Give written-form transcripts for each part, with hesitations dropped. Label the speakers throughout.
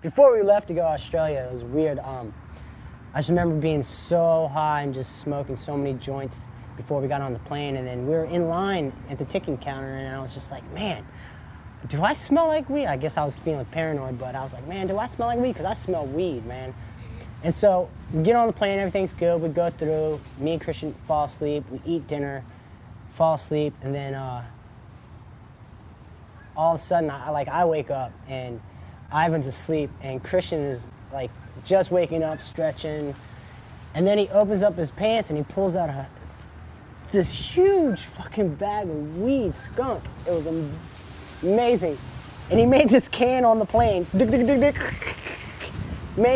Speaker 1: before we left to go to Australia, it was weird. I just remember being so high and just smoking so many joints before we got on the plane, and then we were in line at the ticket counter, and I was just like, man, do I smell like weed? I guess I was feeling paranoid, but I was like, man, do I smell like weed? Because I smell weed, man. And so we get on the plane, everything's good, we go through, me and Christian fall asleep, we eat dinner, fall asleep, and then all of a sudden, I wake up, and Ivan's asleep, and Christian is like just waking up, stretching, and then he opens up his pants and he pulls out this huge fucking bag of weed skunk. It was amazing. And he made this can on the plane. Made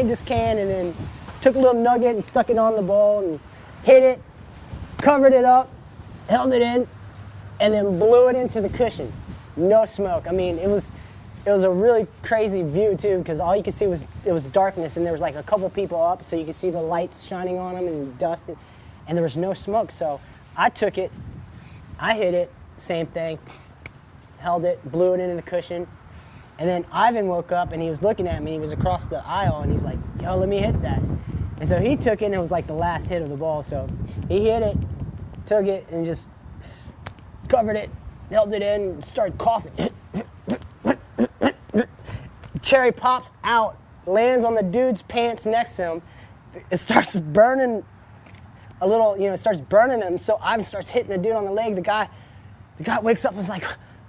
Speaker 1: this can and then took a little nugget and stuck it on the bowl and hit it, covered it up, held it in, and then blew it into the cushion. No smoke. I mean, it was a really crazy view too, because all you could see was darkness, and there was like a couple people up, so you could see the lights shining on them and dust, and there was no smoke. So I took it, I hit it, same thing, held it, blew it into the cushion, and then Ivan woke up and he was looking at me, he was across the aisle, and he's like, yo, let me hit that. And so he took it, and it was like the last hit of the ball, so he hit it, took it, and just covered it, held it in, and started coughing. The cherry pops out, lands on the dude's pants next to him, it starts burning a little, it starts burning him, so Ivan starts hitting the dude on the leg. The guy wakes up and is like,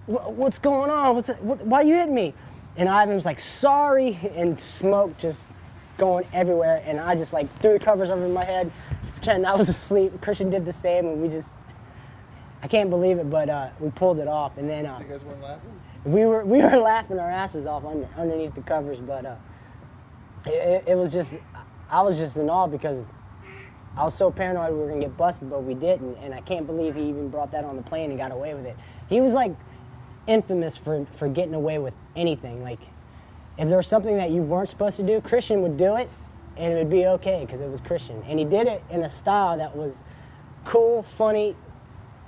Speaker 1: what's going on? Why you hitting me? And Ivan was like, sorry, and smoke just going everywhere, and I just like threw the covers over my head, pretending I was asleep. Christian did the same, and I can't believe it, but we pulled it off, and then...
Speaker 2: you guys weren't laughing?
Speaker 1: We were laughing our asses off underneath the covers, but it was just, I was just in awe because I was so paranoid we were gonna get busted, but we didn't, and I can't believe he even brought that on the plane and got away with it. He was like infamous for getting away with anything. Like, if there was something that you weren't supposed to do, Christian would do it, and it would be okay because it was Christian. And he did it in a style that was cool, funny,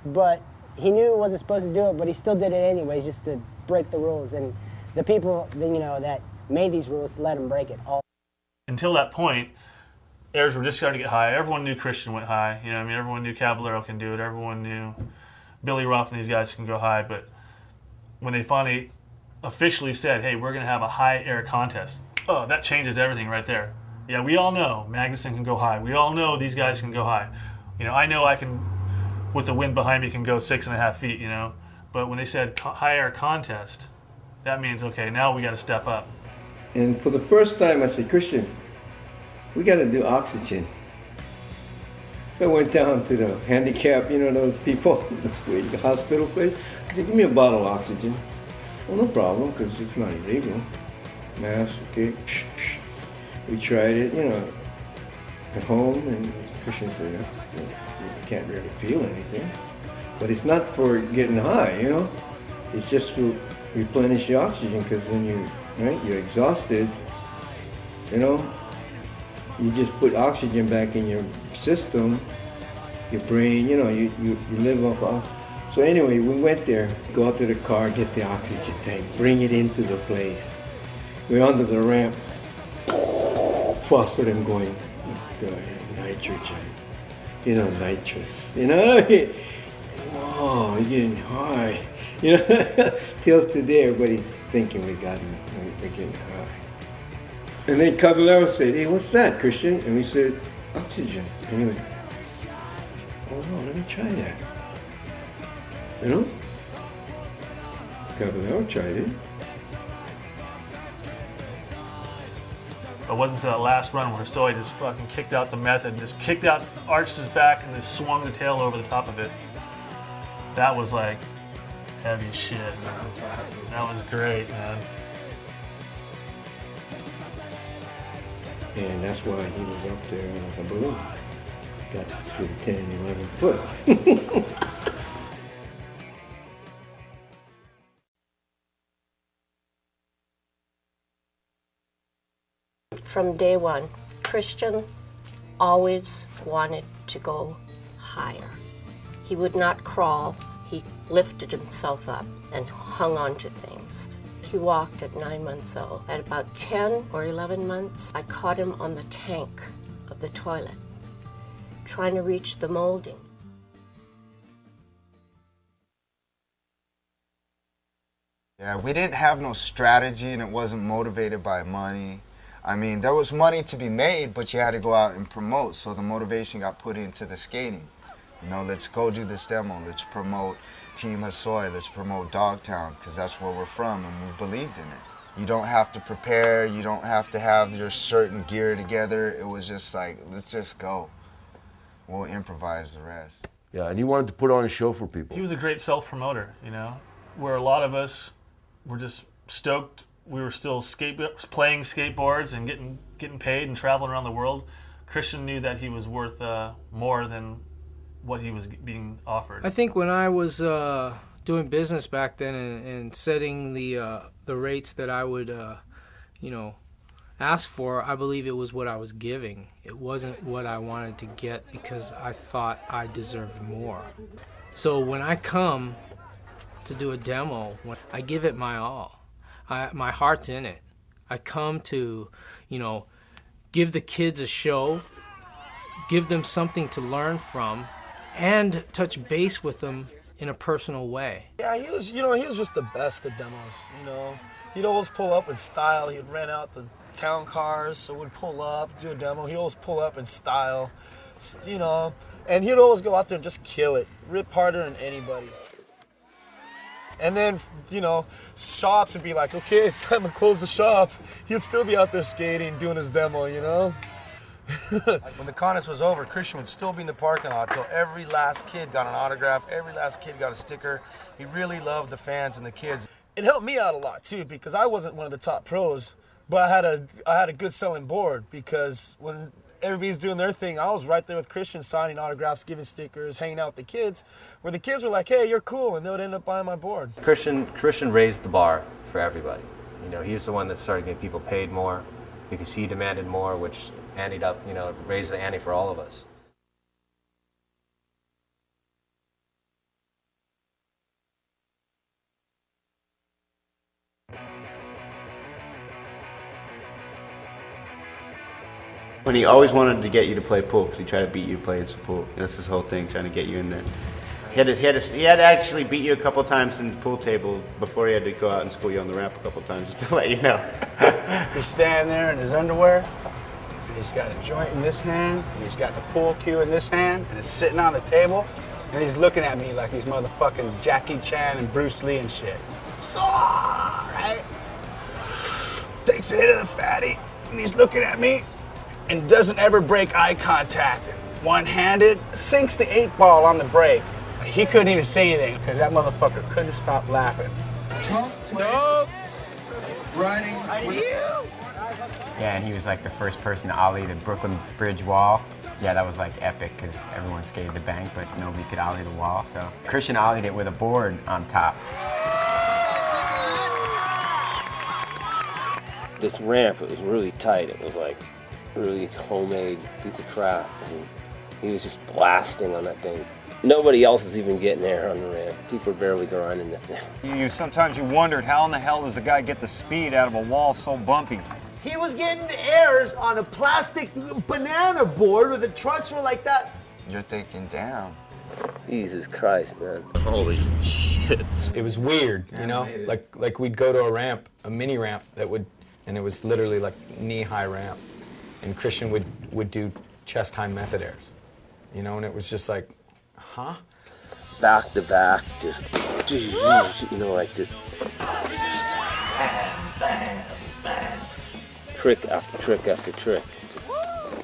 Speaker 1: but he knew he wasn't supposed to do it, but he still did it anyways just to break the rules. And the people, that made these rules let him break it all.
Speaker 3: Until that point, airs were just starting to get high. Everyone knew Christian went high. Everyone knew Caballero can do it. Everyone knew Billy Ruff and these guys can go high. But when they finally officially said, hey, we're going to have a high air contest, that changes everything right there. Yeah, we all know Magnuson can go high. We all know these guys can go high. I know I can, with the wind behind me, can go 6.5 feet, But when they said high air contest, that means, okay, now we got to step up.
Speaker 4: And for the first time, I said, Christian, we got to do oxygen. So I went down to the handicap, those people, the hospital place. I said, give me a bottle of oxygen. Well, no problem, because it's not illegal. Mask, okay. We tried it, at home, and Christian said, you can't really feel anything. But it's not for getting high, It's just to replenish your oxygen, because when you're exhausted, you just put oxygen back in your system, your brain, you live off. So anyway, we went there, go out to the car, get the oxygen tank, bring it into the place. We're under the ramp, faster than going, nitrogen, nitrous, oh, you're getting high. Till today everybody's thinking we're getting high. And then Caballero said, hey, what's that, Christian? And we said, oxygen. And he went, oh no, let me try that. Caballero tried it.
Speaker 3: It wasn't until that last run where HOSOI just fucking kicked out the method, and just kicked out, arched his back, and just swung the tail over the top of it. That was like heavy shit, man. That was great, man.
Speaker 4: And that's why he was up there like a balloon. Got to 10 and 11 foot.
Speaker 5: From day one, Christian always wanted to go higher. He would not crawl. He lifted himself up and hung on to things. He walked at 9 months old. At about 10 or 11 months, I caught him on the tank of the toilet, trying to reach the molding.
Speaker 2: Yeah, we didn't have no strategy, and it wasn't motivated by money. I mean, there was money to be made, but you had to go out and promote, so the motivation got put into the skating. You know, let's go do this demo, let's promote Team HOSOI, let's promote Dogtown, because that's where we're from, and we believed in it. You don't have to prepare, you don't have to have your certain gear together. It was just like, let's just go. We'll improvise the rest.
Speaker 6: Yeah, and he wanted to put on a show for people.
Speaker 3: He was a great self-promoter, you know, where a lot of us were just stoked. We were still playing skateboards and getting paid and traveling around the world. Christian knew that he was worth more than what he was being offered.
Speaker 7: I think when I was doing business back then and setting the rates that I would, you know, ask for, I believe it was what I was giving. It wasn't what I wanted to get because I thought I deserved more. So when I come to do a demo, I give it my all. My heart's in it. I come to, you know, give the kids a show, give them something to learn from, and touch base with them in a personal way.
Speaker 8: Yeah, he was just the best at demos, you know. He'd always pull up in style. He'd rent out the town cars, so we'd pull up, do a demo. He'd always pull up in style, you know, and he'd always go out there and just kill it, rip harder than anybody. And then, you know, shops would be like, okay, it's time to close the shop. He'd still be out there skating, doing his demo, you know?
Speaker 2: When the contest was over, Christian would still be in the parking lot till every last kid got an autograph, every last kid got a sticker. He really loved the fans and the kids.
Speaker 8: It helped me out a lot too, because I wasn't one of the top pros, but I had a good selling board, because when everybody's doing their thing, I was right there with Christian, signing autographs, giving stickers, hanging out with the kids, where the kids were like, hey, you're cool, and they would end up buying my board.
Speaker 9: Christian raised the bar for everybody. You know, he was the one that started getting people paid more because he demanded more, which ended up, you know, raised the ante for all of us.
Speaker 10: When he always wanted to get you to play pool, because he tried to beat you to play some pool. That's his whole thing, trying to get you in there. He had to actually beat you a couple times in the pool table before he had to go out and school you on the ramp a couple times, just to let you know.
Speaker 11: He's standing there in his underwear, and he's got a joint in this hand, and he's got the pool cue in this hand, and it's sitting on the table, and he's looking at me like he's motherfucking Jackie Chan and Bruce Lee and shit. So, right? Takes a hit of the fatty, and he's looking at me, and doesn't ever break eye contact. One-handed, sinks the 8-ball on the break. He couldn't even say anything because that motherfucker couldn't stop laughing.
Speaker 12: 12th place, riding with
Speaker 13: Yeah, and he was like the first person to ollie the Brooklyn Bridge wall. Yeah, that was like epic because everyone skated the bank, but nobody could ollie the wall. So Christian ollied it with a board on top.
Speaker 14: This ramp, it was really tight. It was like really homemade piece of crap. And he was just blasting on that thing. Nobody else is even getting air on the ramp. People are barely grinding this thing.
Speaker 15: Sometimes you wondered, how in the hell does the guy get the speed out of a wall so bumpy?
Speaker 16: He was getting airs on a plastic banana board where the trucks were like that.
Speaker 2: You're thinking, damn.
Speaker 14: Jesus Christ, man.
Speaker 17: Holy shit. It was weird, you know? Like we'd go to a ramp, a mini ramp and it was literally like knee-high ramp. And Christian would do chest-high method airs, you know, and it was just like, huh?
Speaker 14: Back to back, just, you know, like just trick after trick after trick.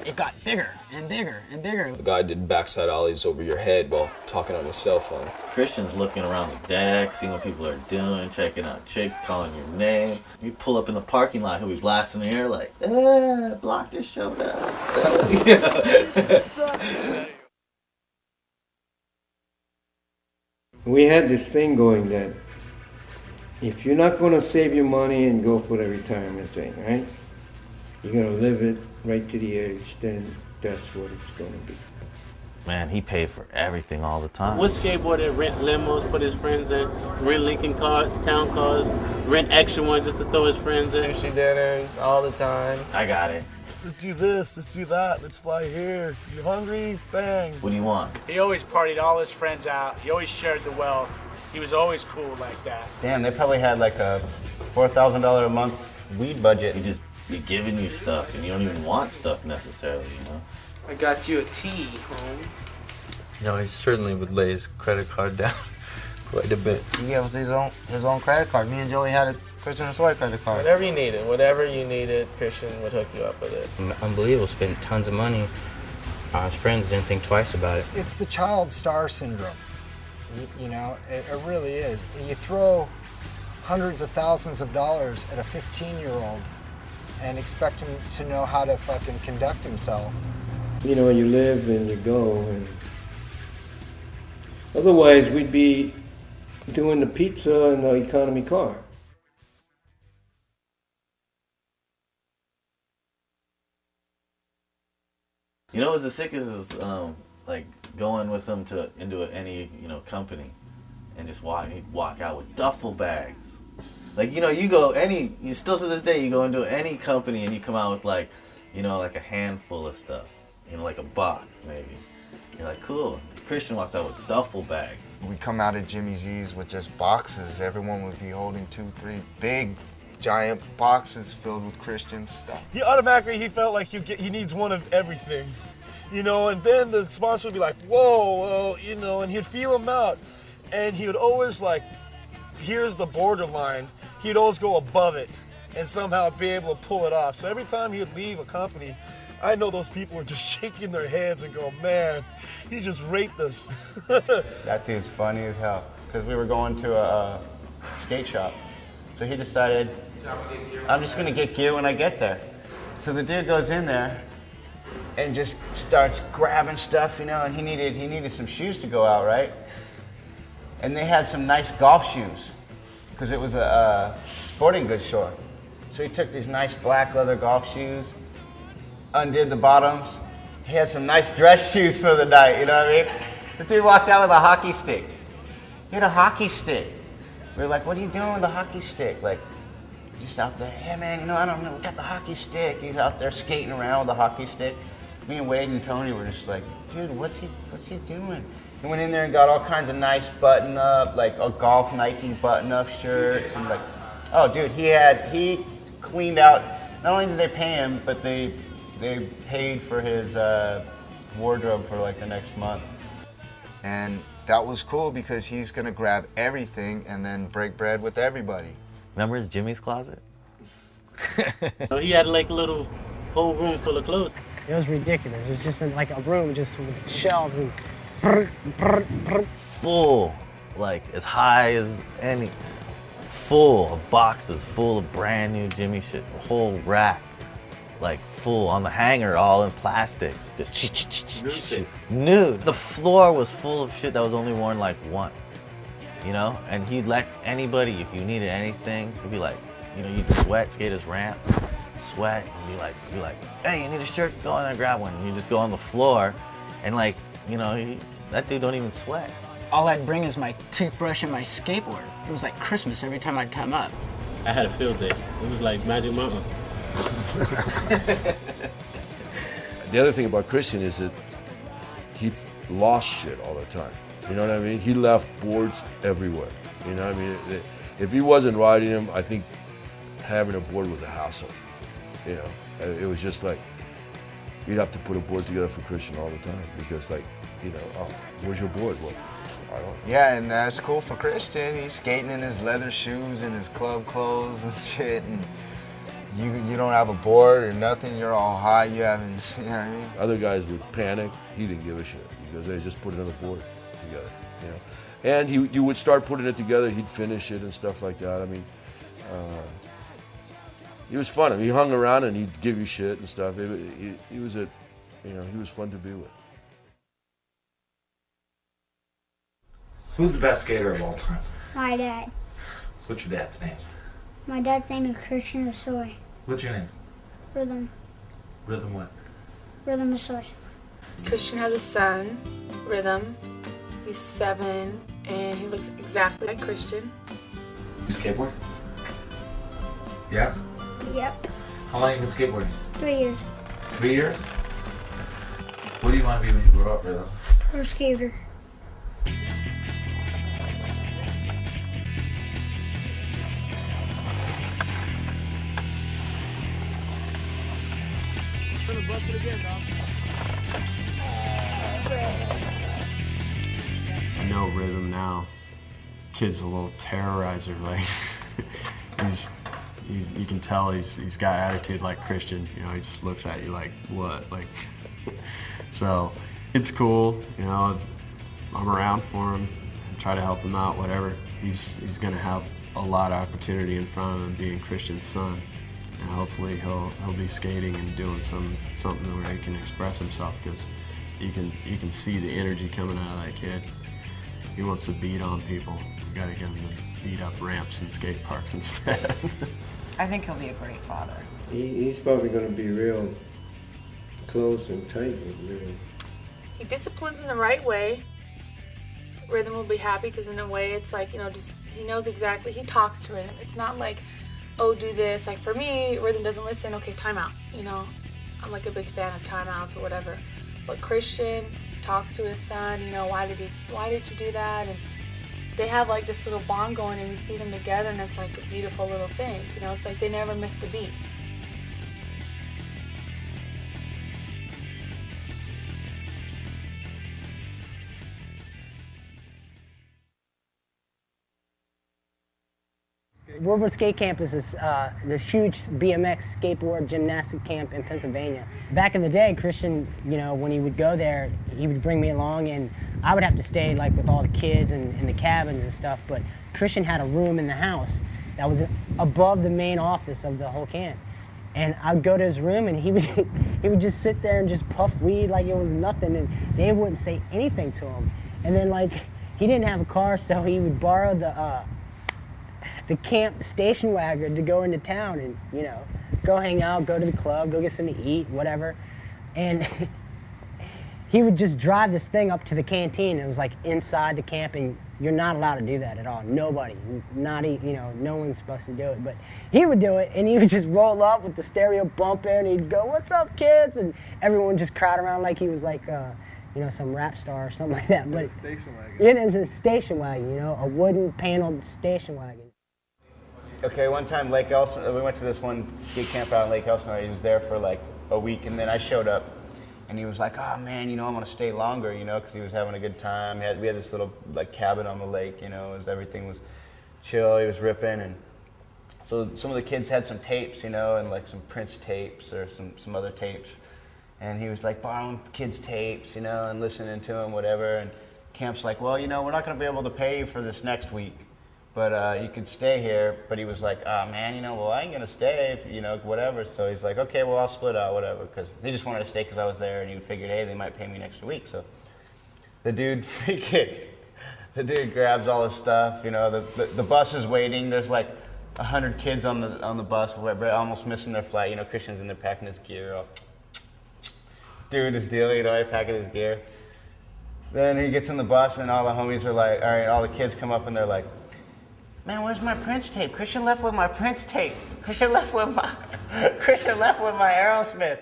Speaker 18: It got bigger and bigger and bigger.
Speaker 17: The guy did backside ollies over your head while talking on his cell phone.
Speaker 19: Christian's looking around the deck, seeing what people are doing, checking out chicks, calling your name. You pull up in the parking lot, he'll be blasting the air like, block this show down.
Speaker 4: We had this thing going that if you're not going to save your money and go for the retirement thing, right? You're going to live it right to the edge, then that's what it's going to be.
Speaker 19: Man, he paid for everything all the time.
Speaker 20: One skateboarder rent limos, put his friends in, rent Lincoln cars, town cars, rent extra ones just to throw his friends in.
Speaker 21: Sushi dinners all the time.
Speaker 19: I got it.
Speaker 8: Let's do this, let's do that, let's fly here. You hungry? Bang.
Speaker 19: What do you want?
Speaker 11: He always partied all his friends out. He always shared the wealth. He was always cool like that.
Speaker 10: Damn, they probably had like a $4,000 a month weed budget.
Speaker 19: He just be giving you stuff, and you don't even want stuff necessarily, you know?
Speaker 20: I got you a tea, Holmes.
Speaker 22: You know, he certainly would lay his credit card down quite a bit.
Speaker 21: He gave us his own credit card. Me and Joey had a Christian HOSOI credit card.
Speaker 22: Whatever you needed, Christian would hook you up with it.
Speaker 23: Unbelievable, spent tons of money on his friends, didn't think twice about it.
Speaker 24: It's the child star syndrome. You know, it really is. You throw hundreds of thousands of dollars at a 15-year-old and expect him to know how to fucking conduct himself.
Speaker 4: You know, you live and you go, and otherwise we'd be doing the pizza and the economy car.
Speaker 19: You know what's the sickest is like going with him into any company, and just walk out with duffel bags. Like you still to this day you go into any company and you come out with like a handful of stuff, like a box maybe. You're like, cool. Christian walks out with duffel bags.
Speaker 2: We come out of Jimmy Z's with just boxes. Everyone would be holding 2, 3 big, giant boxes filled with Christian stuff.
Speaker 8: He felt like he needs one of everything, and then the sponsor would be like, whoa, and he'd feel him out, and he would always like, here's the borderline. He'd always go above it and somehow be able to pull it off. So every time he would leave a company, I know those people were just shaking their heads and go, man, he just raped us.
Speaker 10: That dude's funny as hell. Because we were going to a skate shop. So he decided, I'm just gonna get gear when I get there. So the dude goes in there and just starts grabbing stuff, and he needed some shoes to go out, right? And they had some nice golf shoes, because it was a sporting goods store. So he took these nice black leather golf shoes, undid the bottoms. He had some nice dress shoes for the night, you know what I mean? The dude walked out with a hockey stick. He had a hockey stick. We were like, what are you doing with the hockey stick? Like, just out there, yeah man, I don't know, we got the hockey stick. He's out there skating around with the hockey stick. Me and Wade and Tony were just like, dude, what's he doing? He went in there and got all kinds of nice button-up, like a golf Nike button-up shirts, and like, oh dude, he cleaned out, not only did they pay him, but they paid for his wardrobe for like the next month.
Speaker 2: And that was cool because he's gonna grab everything and then break bread with everybody.
Speaker 19: Remember his Jimmy's closet?
Speaker 20: So he had like a little whole room full of clothes.
Speaker 1: It was ridiculous. It was just like a room just with shelves and
Speaker 19: full, like as high as any, full of boxes, full of brand new Jimmy shit, a whole rack, like full on the hanger, all in plastics, just new. The floor was full of shit that was only worn like once, and he'd let anybody, if you needed anything, he'd be like, you'd sweat, skate his ramp, sweat, and be like, hey, you need a shirt? Go in there and grab one. And you just go on the floor, and like, that dude don't even sweat.
Speaker 18: All I'd bring is my toothbrush and my skateboard. It was like Christmas every time I'd come up.
Speaker 20: I had a field day. It was like Magic Mountain.
Speaker 6: The other thing about Christian is that he lost shit all the time. You know what I mean? He left boards everywhere. You know what I mean? If he wasn't riding them, I think having a board was a hassle. It was just like, you'd have to put a board together for Christian all the time because oh, where's your board? Well, I don't know.
Speaker 2: Yeah, and that's cool for Christian. He's skating in his leather shoes and his club clothes and shit, and you don't have a board or nothing. You're all high. You haven't, you know what I mean?
Speaker 6: Other guys would panic. He didn't give a shit because they just put another board together, And you would start putting it together. He'd finish it and stuff like that. I mean, he was fun. I mean, he hung around and he'd give you shit and stuff. He was he was fun to be with.
Speaker 25: Who's the best skater of all time?
Speaker 26: My dad.
Speaker 25: What's your dad's name?
Speaker 26: My dad's name is Christian HOSOI.
Speaker 25: What's your name?
Speaker 26: Rhythm.
Speaker 25: Rhythm what?
Speaker 26: Rhythm HOSOI.
Speaker 3: Christian has a son, Rhythm. He's 7, and he looks exactly like Christian.
Speaker 25: You skateboard? Yeah?
Speaker 26: Yep.
Speaker 25: How long have you been skateboarding?
Speaker 26: 3 years.
Speaker 25: 3 years? What do you want to be when you grow up, Rhythm?
Speaker 26: Pro skater.
Speaker 16: Gonna bust it again, dog.
Speaker 5: I know Rhythm now. Kid's a little terrorizer. Like he's you can tell he's got attitude like Christian. You know, he just looks at you like what, like. So it's cool. You know, I'm around for him. Try to help him out. Whatever. He's gonna have a lot of opportunity in front of him, being Christian's son. And hopefully he'll be skating and doing something where he can express himself, because you can see the energy coming out of that kid. He wants to beat on people. You gotta get him to beat up ramps and skate parks instead.
Speaker 7: I think he'll be a great father.
Speaker 4: He's probably going to be real close and tight with Rhythm.
Speaker 3: He disciplines in the right way. Rhythm will be happy because in a way it's like, just he knows exactly, he talks to Rhythm. It's not like, oh, do this. Like for me, Rhythm doesn't listen, okay, timeout. I'm like a big fan of timeouts or whatever. But Christian talks to his son, why did you do that? And they have like this little bond going, and you see them together, and it's like a beautiful little thing. It's like they never miss the beat.
Speaker 1: Woodward Skate Camp is this huge BMX skateboard gymnastic camp in Pennsylvania. Back in the day, Christian, when he would go there, he would bring me along, and I would have to stay like with all the kids and in the cabins and stuff. But Christian had a room in the house that was above the main office of the whole camp. And I would go to his room, and he would just sit there and just puff weed like it was nothing, and they wouldn't say anything to him. And then like he didn't have a car, so he would borrow the camp station wagon to go into town and, go hang out, go to the club, go get something to eat, whatever. And he would just drive this thing up to the canteen. It was like inside the camp, and you're not allowed to do that at all. Nobody, no one's supposed to do it. But he would do it, and he would just roll up with the stereo bumping, and he'd go, "What's up, kids?" And everyone would just crowd around like he was like, some rap star or something like that. But
Speaker 16: Station wagon.
Speaker 1: it is a station wagon, a wooden paneled station wagon.
Speaker 10: Okay, one time Lake Elsinore, we went to this one skate camp out in Lake Elsinore. He was there for like a week, and then I showed up, and he was like, "Oh man, I want to stay longer, because he was having a good time." We had this little like cabin on the lake, everything was chill. He was ripping, and so some of the kids had some tapes, and like some Prince tapes or some other tapes, and he was like borrowing kids' tapes, and listening to them, whatever. And camp's like, "Well, we're not going to be able to pay you for this next week, but you could stay here." But he was like, "Oh man, well, I ain't gonna stay, if, whatever." So he's like, "Okay, well, I'll split out, whatever," because he just wanted to stay because I was there, and he figured, hey, they might pay me an extra week. So the dude grabs all his stuff. The bus is waiting. There's like 100 kids on the bus, almost missing their flight. Christian's in there packing his gear, all doing his deal, packing his gear. Then he gets in the bus, and all the homies are like, all right, all the kids come up, and they're like, "Man, where's my Prince tape? Christian left with my Prince tape. Christian left with my Aerosmith."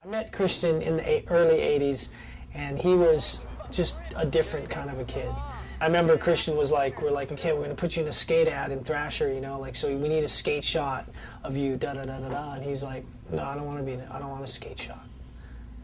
Speaker 8: I met Christian in the early 80s, and he was just a different kind of a kid. I remember Christian was like, we're like, "Okay, we're going to put you in a skate ad in Thrasher, so we need a skate shot of you, da-da-da-da-da." And he's like, "No, I don't want a skate shot."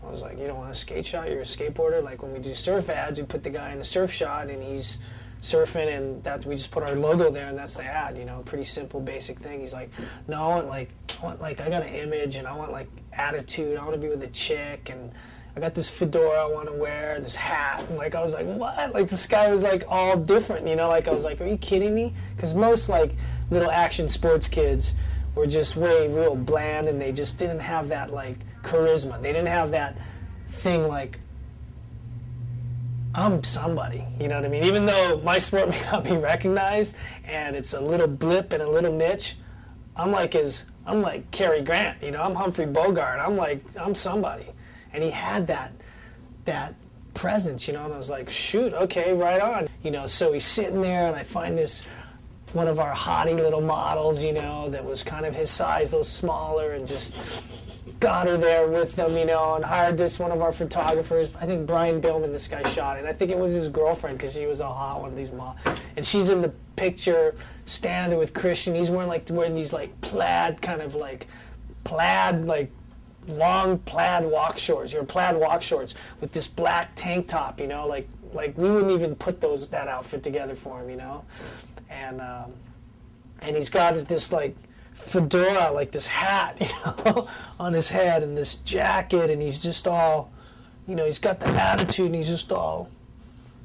Speaker 8: I was like, "You don't want a skate shot? You're a skateboarder?" Like when we do surf ads, we put the guy in a surf shot, and he's surfing, and we just put our logo there, and that's the ad. Pretty simple, basic thing. He's like, "No, I want I got an image, and I want like attitude. I want to be with a chick, and I got this fedora I want to wear, this hat." And I was like, "What?" Like this guy was like all different, I was like, "Are you kidding me?" Because most like little action sports kids were just real bland, and they just didn't have that like charisma. They didn't have that thing like, I'm somebody, you know what I mean? Even though my sport may not be recognized and it's a little blip and a little niche,
Speaker 1: I'm like Cary Grant, you know, I'm Humphrey Bogart. I'm somebody. And he had that presence, you know, and I was like, shoot, okay, right on. You know, so he's sitting there, and I find one of our hottie little models, you know, that was kind of his size, those smaller, and just got her there with them, you know, and hired one of our photographers. I think Brian Billman, this guy shot it. I think it was his girlfriend, because she was a hot one of these models. And she's in the picture standing with Christian. He's wearing these like plaid, long plaid walk shorts, with this black tank top, you know, like we wouldn't even put that outfit together for him, you know. And he's got this like fedora, like this hat, you know, on his head, and this jacket, and he's just all, you know, he's got the attitude, and he's just all,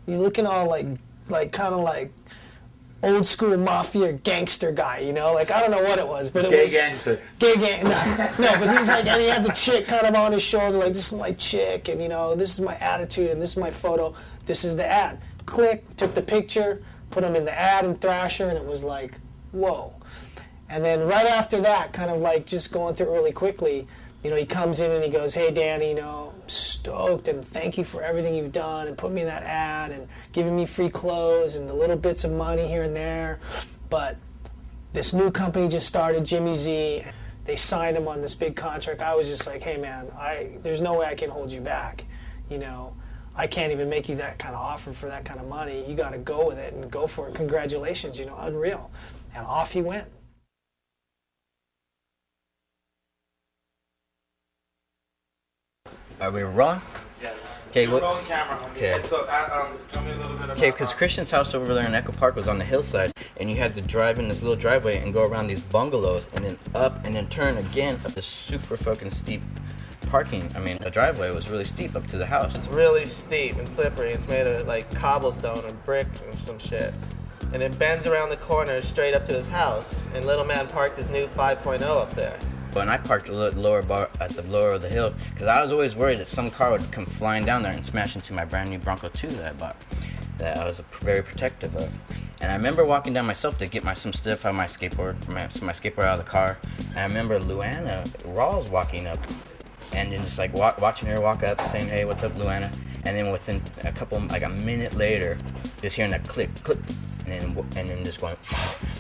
Speaker 1: you're looking all like kind of like old school mafia gangster guy, you know, like I don't know what it was, but it was
Speaker 21: gangster.
Speaker 1: Gay gang. No, but he's like, and he had the chick kind of on his shoulder, like this is my chick, and you know, this is my attitude, and this is my photo, this is the ad. Click, took the picture, put him in the ad in Thrasher, and it was like, whoa. And then right after that, kind of like just going through really quickly, you know, he comes in and he goes, hey, Danny, you know, I'm stoked, and thank you for everything you've done, and put me in that ad, and giving me free clothes, and the little bits of money here and there. But this new company just started, Jimmy Z. They signed him on this big contract. I was just like, hey, man, there's no way I can hold you back, you know. I can't even make you that kind of offer for that kind of money. You got to go with it and go for it. Congratulations, you know, unreal. And off he went.
Speaker 23: Are we rolling?
Speaker 21: Yeah.
Speaker 23: Okay.
Speaker 21: You're rolling camera.
Speaker 23: Okay.
Speaker 21: So, tell me a little bit about.
Speaker 23: Okay, because Christian's house over there in Echo Park was on the hillside, and you had to drive in this little driveway and go around these bungalows, and then up, and then turn again up this super fucking steep parking. I mean, the driveway was really steep up to the house.
Speaker 9: It's really steep and slippery. It's made of like cobblestone and bricks and some shit. And it bends around the corner straight up to his house. And little man parked his new 5.0 up there.
Speaker 23: And I parked a little lower at the lower of the hill because I was always worried that some car would come flying down there and smash into my brand new Bronco 2 that I bought, that I was very protective of. And I remember walking down myself to get some stuff out of my skateboard, my skateboard out of the car. And I remember Luana Rawls walking up, and then just like watching her walk up, saying, "Hey, what's up, Luana?" And then within a minute later, just hearing that click, click, and then just going,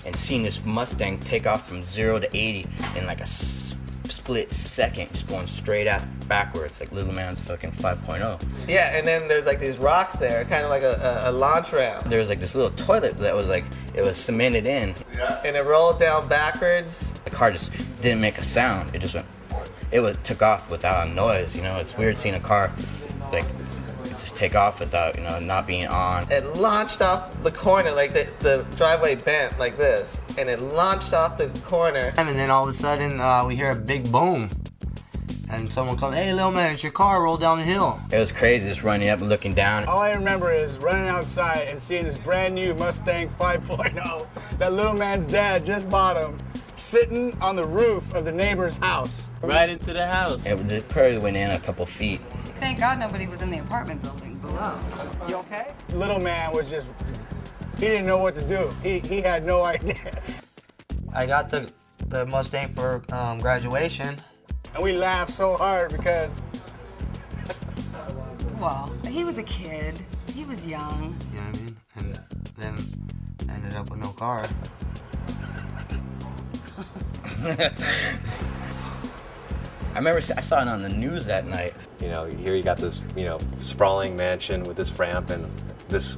Speaker 23: and seeing this Mustang take off from 0 to 80 in like a split second, just going straight ass backwards, like little man's fucking 5.0.
Speaker 9: Yeah, and then there's like these rocks there, kind of like a launch ramp.
Speaker 23: There was like this little toilet that was like, it was cemented in.
Speaker 9: Yeah. And it rolled down backwards.
Speaker 23: The car just didn't make a sound. It just went, took off without a noise, you know? It's weird seeing a car like just take off without, you know, not being on.
Speaker 9: It launched off the corner, like the driveway bent like this, and it launched off the corner.
Speaker 21: And then all of a sudden, we hear a big boom. And someone comes, "Hey, little man, it's your car, roll down the hill."
Speaker 23: It was crazy, just running up and looking down.
Speaker 11: All I remember is running outside and seeing this brand new Mustang 5.0 that little man's dad just bought him, sitting on the roof of the neighbor's house.
Speaker 20: Right into the house.
Speaker 23: It probably went in a couple feet.
Speaker 7: Thank God nobody was in the apartment building below.
Speaker 11: You okay? Little man was just, he didn't know what to do. He had no idea.
Speaker 21: I got the Mustang for graduation.
Speaker 11: And we laughed so hard because...
Speaker 7: Well, he was a kid. He was young.
Speaker 21: You know what I mean? And then ended up with no car.
Speaker 23: I remember I saw it on the news that night.
Speaker 12: You know, here you got this, you know, sprawling mansion with this ramp and this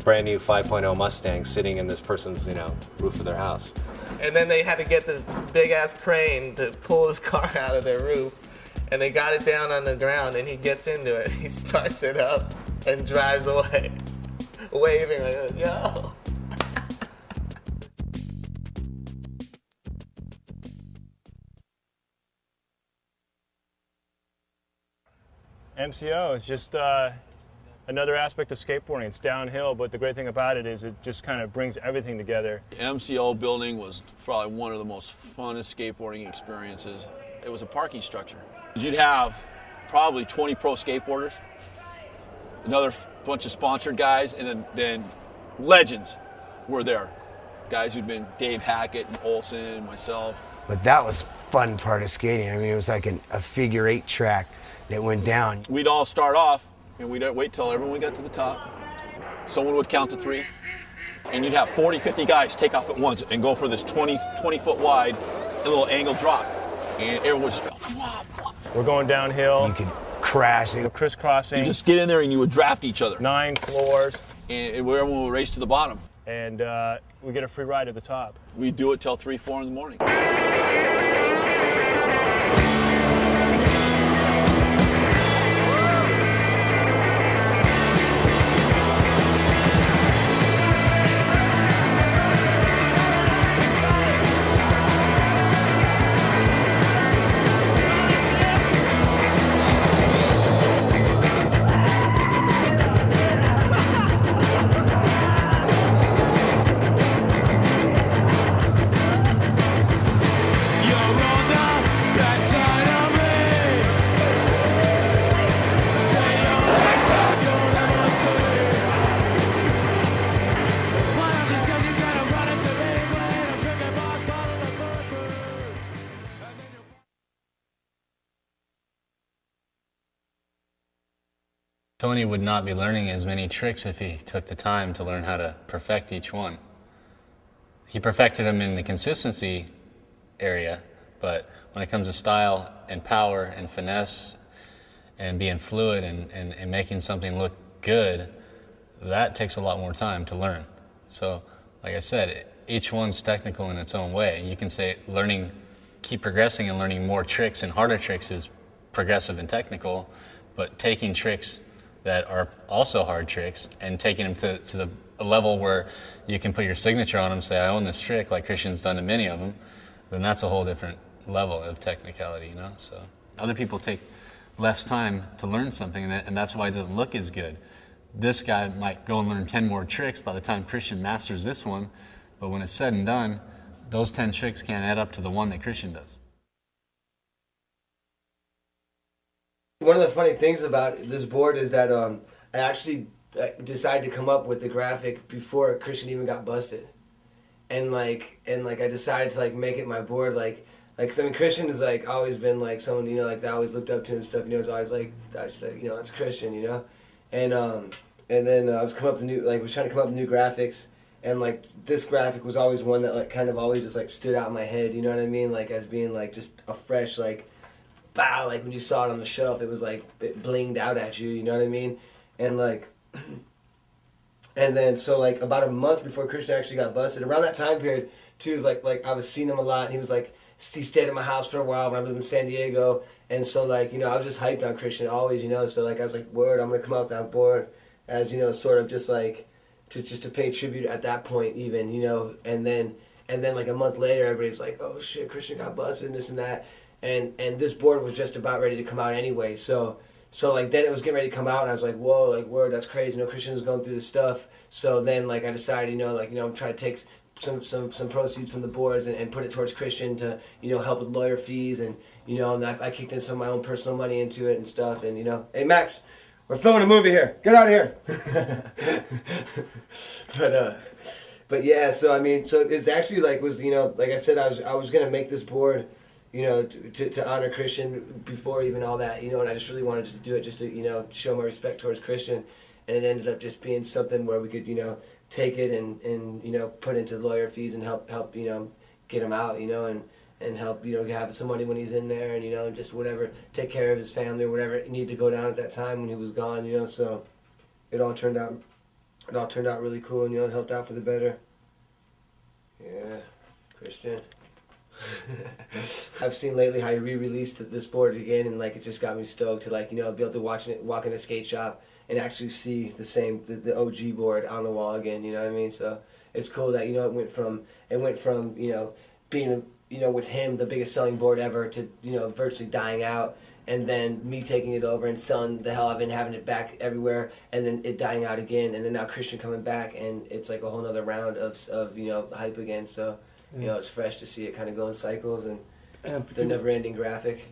Speaker 12: brand new 5.0 Mustang sitting in this person's, you know, roof of their house.
Speaker 9: And then they had to get this big ass crane to pull his car out of their roof. And they got it down on the ground, and he gets into it. He starts it up and drives away, waving like, "Yo."
Speaker 13: MCO is just another aspect of skateboarding. It's downhill, but the great thing about it is it just kind of brings everything together.
Speaker 14: The MCO building was probably one of the most funnest skateboarding experiences. It was a parking structure. You'd have probably 20 pro skateboarders, another bunch of sponsored guys, and then legends were there. Guys who'd been Dave Hackett and Olson and myself.
Speaker 15: But that was fun part of skating. I mean, it was like a figure 8 track that went down.
Speaker 14: We'd all start off, and we'd wait till everyone got to the top. Someone would count to 3, and you'd have 40, 50 guys take off at once and go for this 20 foot wide, a little angled drop. And everyone would just go, wah, wah.
Speaker 13: We're going downhill.
Speaker 15: You could crash.
Speaker 13: We're crisscrossing.
Speaker 14: You just get in there and you would draft each other.
Speaker 13: 9 floors.
Speaker 14: And everyone would race to the bottom.
Speaker 13: And we get a free ride at the top.
Speaker 14: We'd do it till 3, 4 in the morning.
Speaker 17: Tony would not be learning as many tricks if he took the time to learn how to perfect each one. He perfected them in the consistency area, but when it comes to style and power and finesse and being fluid and making something look good, that takes a lot more time to learn. So, like I said, each one's technical in its own way. You can say keep progressing and learning more tricks and harder tricks is progressive and technical, but taking tricks that are also hard tricks and taking them to a level where you can put your signature on them, say, I own this trick, like Christian's done to many of them, then that's a whole different level of technicality, you know? So other people take less time to learn something, and that's why it doesn't look as good. This guy might go and learn 10 more tricks by the time Christian masters this one, but when it's said and done, those 10 tricks can't add up to the one that Christian does.
Speaker 18: One of the funny things about this board is that I actually decided to come up with the graphic before Christian even got busted, and I decided to make it my board cause I mean Christian has always been someone that I always looked up to and stuff. It's always that's Christian, and then I was coming up with was trying to come up with new graphics, and this graphic was always one that kind of always just stood out in my head. You know what I mean? As being just a fresh wow, when you saw it on the shelf, it was it blinged out at you, you know what I mean? And and then so about a month before Christian actually got busted, around that time period too, is I was seeing him a lot, and he was he stayed at my house for a while when I lived in San Diego, and so I was just hyped on Christian always, so I was word, I'm gonna come out with that board as sort of just to pay tribute at that point even, and then a month later everybody's oh shit, Christian got busted and this and that. And this board was just about ready to come out anyway, so then it was getting ready to come out, and I was whoa, word, that's crazy, Christian was going through this stuff. So then I decided, I'm trying to take some proceeds from the boards and put it towards Christian to help with lawyer fees, and and I kicked in some of my own personal money into it and stuff, and hey Max, we're filming a movie here, get out of here. but yeah, so I mean, so it's actually was like I said, I was gonna make this board to honor Christian before even all that, and I just really wanted to do it just to, show my respect towards Christian, and it ended up just being something where we could, take it and put into lawyer fees and help get him out, and help, have some money when he's in there, and, just whatever, take care of his family or whatever it needed to go down at that time when he was gone, so it all turned out really cool, and, it helped out for the better. Yeah, Christian. I've seen lately how you re-released this board again, and it just got me stoked to be able to walk in a skate shop and actually see the OG board on the wall again. You know what I mean? So it's cool that it went from being with him the biggest selling board ever to virtually dying out, and then me taking it over and selling the hell of it and having it back everywhere, and then it dying out again, and then now Christian coming back, and it's a whole nother round of hype again. So. It's fresh to see it kind of go in cycles, and the never-ending graphic.